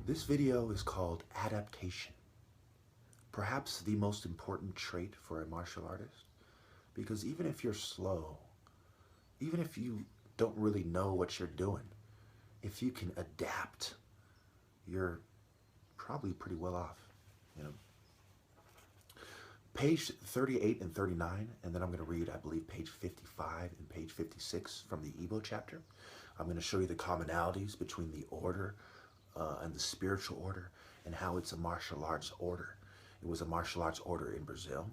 This video is called Adaptation. Perhaps the most important trait for a martial artist, because even if you're slow, even if you don't really know what you're doing, if you can adapt, you're probably pretty well off, you know. Page 38 and 39, and then I'm going to read, I believe, page 55 and page 56 from the Igbo chapter. I'm going to show you the commonalities between the order and the spiritual order and how it's a martial arts order. It was a martial arts order in Brazil.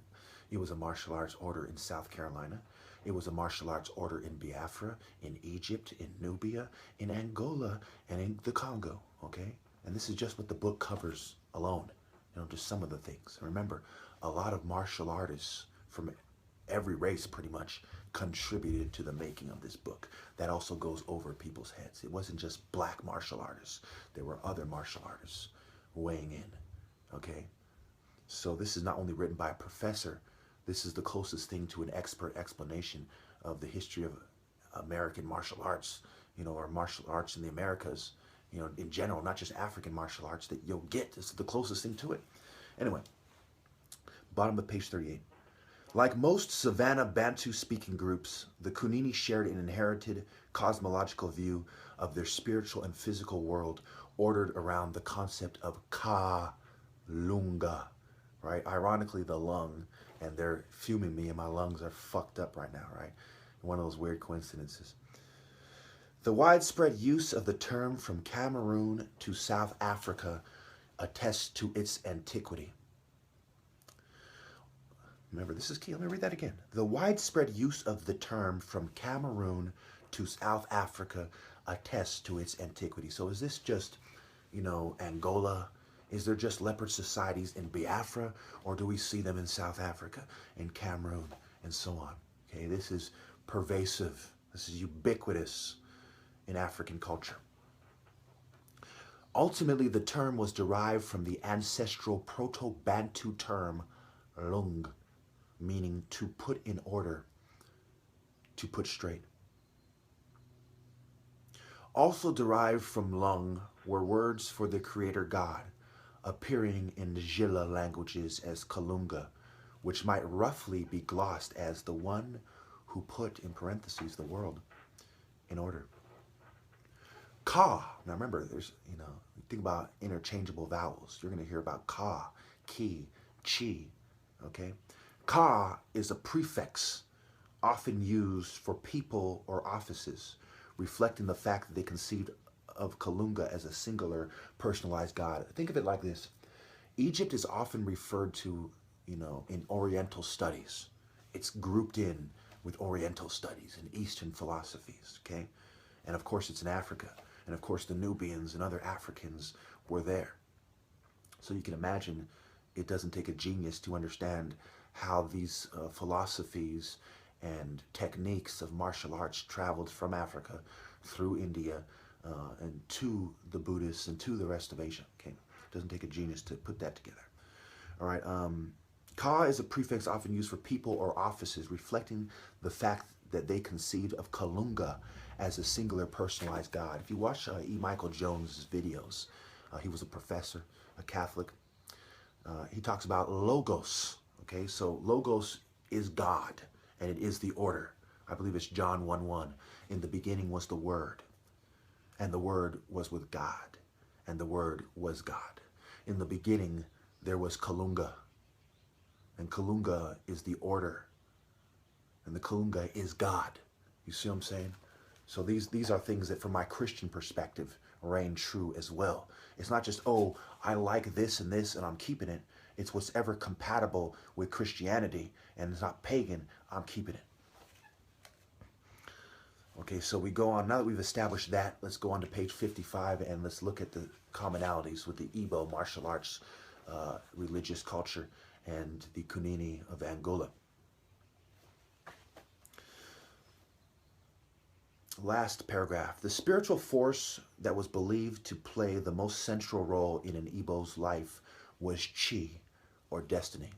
It was a martial arts order in South Carolina. It was a martial arts order in Biafra, in Egypt, in Nubia, in Angola, and in the Congo, okay? And this is just what the book covers alone, you know, just some of the things. Remember, a lot of martial artists from every race pretty much contributed to the making of this book. That also goes over people's heads. It wasn't just black martial artists. There were other martial artists weighing in, okay? So this is not only written by a professor, this is the closest thing to an expert explanation of the history of American martial arts, you know, or martial arts in the Americas, you know, in general, not just African martial arts that you'll get. This is the closest thing to it. Anyway, bottom of page 38. Like most Savannah Bantu-speaking groups, the Kunini shared an inherited cosmological view of their spiritual and physical world ordered around the concept of Ka-Lunga, right? Ironically, the lung, and they're fuming me and my lungs are fucked up right now, right? One of those weird coincidences. The widespread use of the term from Cameroon to South Africa attests to its antiquity. Remember, this is key. Let me read that again. The widespread use of the term from Cameroon to South Africa attests to its antiquity. So is this just, you know, Angola? Is there just leopard societies in Biafra? Or do we see them in South Africa, in Cameroon, and so on? Okay, this is pervasive. This is ubiquitous in African culture. Ultimately, the term was derived from the ancestral Proto-Bantu term lung, meaning to put in order, to put straight. Also derived from lung were words for the creator god, appearing in the Jila languages as Kalunga, which might roughly be glossed as the one who put, in parentheses, the world in order. Ka, now remember, there's, you know, think about interchangeable vowels. You're going to hear about ka, ki, chi, okay? Ka is a prefix often used for people or offices, reflecting the fact that they conceived of Kalunga as a singular, personalized god. Think of it like this. Egypt is often referred to, you know, in Oriental studies. It's grouped in with Oriental studies and Eastern philosophies, okay? And of course it's in Africa. And of course the Nubians and other Africans were there. So you can imagine it doesn't take a genius to understand how these philosophies and techniques of martial arts traveled from Africa through India and to the Buddhists and to the rest of Asia. Okay, it doesn't take a genius to put that together. All right, Ka is a prefix often used for people or offices, reflecting the fact that they conceived of Kalunga as a singular personalized god. If you watch E. Michael Jones' videos, he was a professor, a Catholic. He talks about logos. Okay, so logos is God, and it is the order. I believe it's John 1:1. In the beginning was the Word, and the Word was with God, and the Word was God. In the beginning, there was Kalunga, and Kalunga is the order, and the Kalunga is God. You see what I'm saying? So these are things that, from my Christian perspective, reign true as well. It's not just, oh, I like this and this, and I'm keeping it. It's what's ever compatible with Christianity, and it's not pagan, I'm keeping it. Okay, so we go on, now that we've established that, let's go on to page 55 and let's look at the commonalities with the Igbo martial arts, religious culture, and the Kunini of Angola. Last paragraph. The spiritual force that was believed to play the most central role in an Igbo's life was chi, or destiny.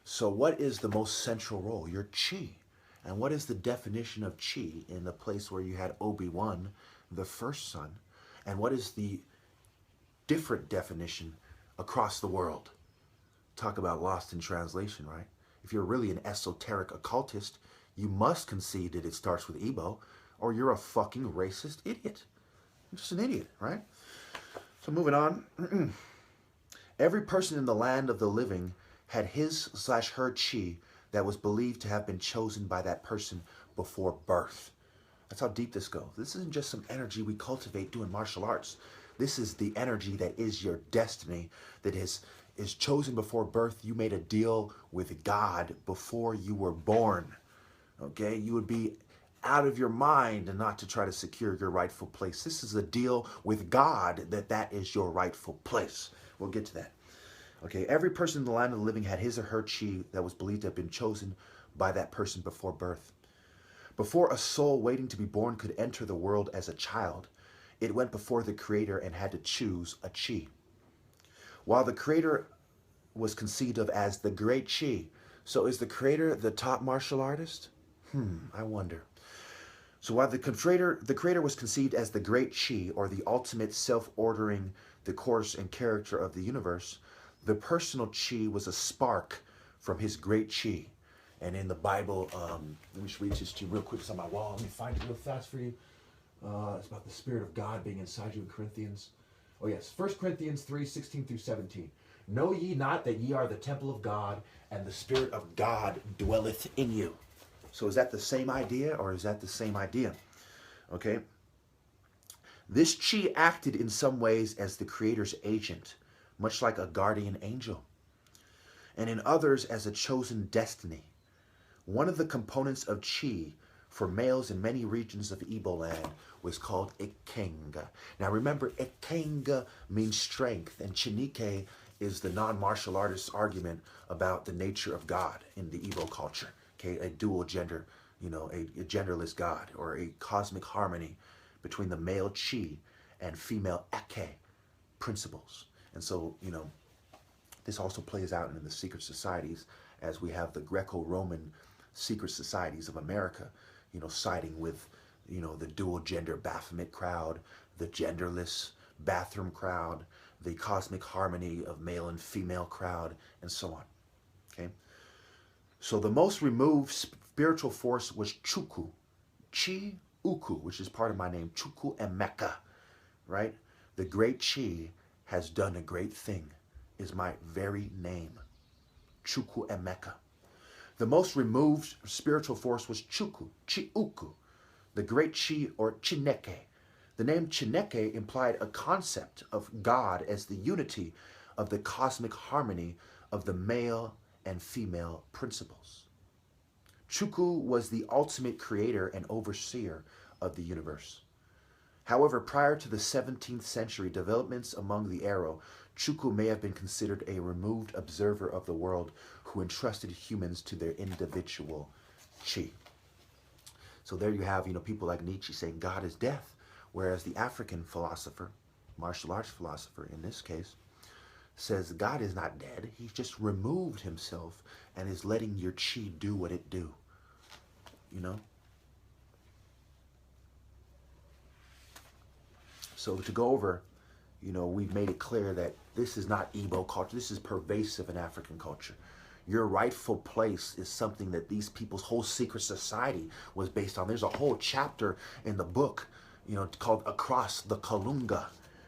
So what is the most central role? Your chi. And what is the definition of chi in the place where you had Obi-Wan, the first son? And what is the different definition across the world. Talk about lost in translation, right? If you're really an esoteric occultist, you must concede that it starts with Igbo, or you're a fucking racist idiot. You're just an idiot, right? So moving on. Every person in the land of the living had his/her chi that was believed to have been chosen by that person before birth. That's how deep this goes. This isn't just some energy we cultivate doing martial arts. This is the energy that is your destiny, that is chosen before birth. You made a deal with God before you were born. Okay? You would be out of your mind and not to try to secure your rightful place. This is a deal with God that is your rightful place. We'll get to that. Okay, every person in the land of the living had his or her chi that was believed to have been chosen by that person before birth. Before a soul waiting to be born could enter the world as a child, it went before the Creator and had to choose a chi. While the Creator was conceived of as the great chi, so is the Creator the top martial artist? I wonder. So while the Creator was conceived as the great chi, or the ultimate self-ordering the course and character of the universe, the personal chi was a spark from his great chi. And in the Bible, let me just read this to you real quick. It's on my wall. Let me find it real fast for you. It's about the Spirit of God being inside you in Corinthians. Oh yes, 1 Corinthians 3:16-17. Know ye not that ye are the temple of God, and the Spirit of God dwelleth in you. So is that the same idea, or is that the same idea? Okay. This chi acted in some ways as the Creator's agent, much like a guardian angel, and in others as a chosen destiny. One of the components of chi for males in many regions of Igbo land was called ikenga. Now remember, ikenga means strength, and chinike is the non-martial artist's argument about the nature of God in the Igbo culture. Okay, a dual gender, a genderless God, or a cosmic harmony between the male chi and female eke principles. And so, this also plays out in the secret societies, as we have the Greco-Roman secret societies of America, siding with, the dual gender Baphomet crowd, the genderless bathroom crowd, the cosmic harmony of male and female crowd, and so on. Okay? So the most removed spiritual force was Chukwu, Chi-Uku, which is part of my name, Chukwu Emeka, right? The great Chi has done a great thing, is my very name, Chukwu Emeka. The most removed spiritual force was Chukwu, Chi-Uku, the great Chi, or Chineke. The name Chineke implied a concept of God as the unity of the cosmic harmony of the male and female principles. Chukwu was the ultimate creator and overseer of the universe. However, prior to the 17th century developments among the Aro, Chukwu may have been considered a removed observer of the world who entrusted humans to their individual chi. So there you have, people like Nietzsche saying God is death, whereas the African philosopher, martial arts philosopher in this case, says God is not dead. He's just removed himself and is letting your chi do what it do. So to go over, we've made it clear that this is not Igbo culture. This is pervasive in African culture. Your rightful place is something that these people's whole secret society was based on. There's a whole chapter in the book, called Across the Kalunga,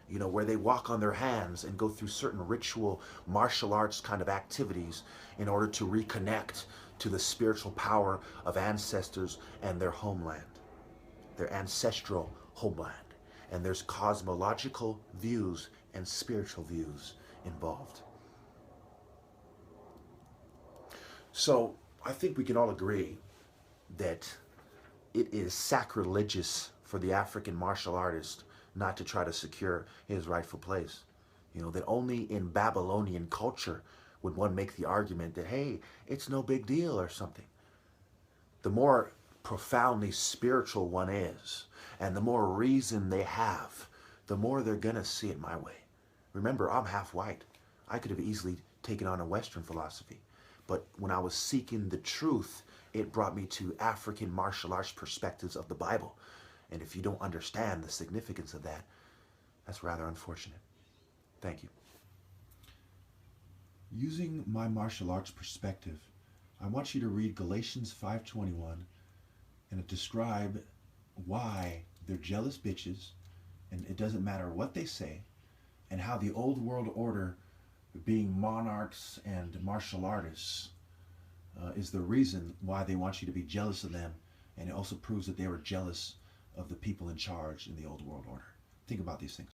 where they walk on their hands and go through certain ritual martial arts kind of activities in order to reconnect to the spiritual power of ancestors and their homeland, their ancestral homeland. And there's cosmological views and spiritual views involved. So I think we can all agree that it is sacrilegious for the African martial artist not to try to secure his rightful place. That only in Babylonian culture would one make the argument that, hey, it's no big deal or something. The more profoundly spiritual one is, and the more reason they have, the more they're going to see it my way. Remember, I'm half white. I could have easily taken on a Western philosophy. But when I was seeking the truth, it brought me to African martial arts perspectives of the Bible. And if you don't understand the significance of that, that's rather unfortunate. Thank you. Using my martial arts perspective, I want you to read Galatians 5:21 and describe why they're jealous bitches, and it doesn't matter what they say, and how the old world order, being monarchs and martial artists, is the reason why they want you to be jealous of them, and it also proves that they were jealous of the people in charge in the old world order. Think about these things.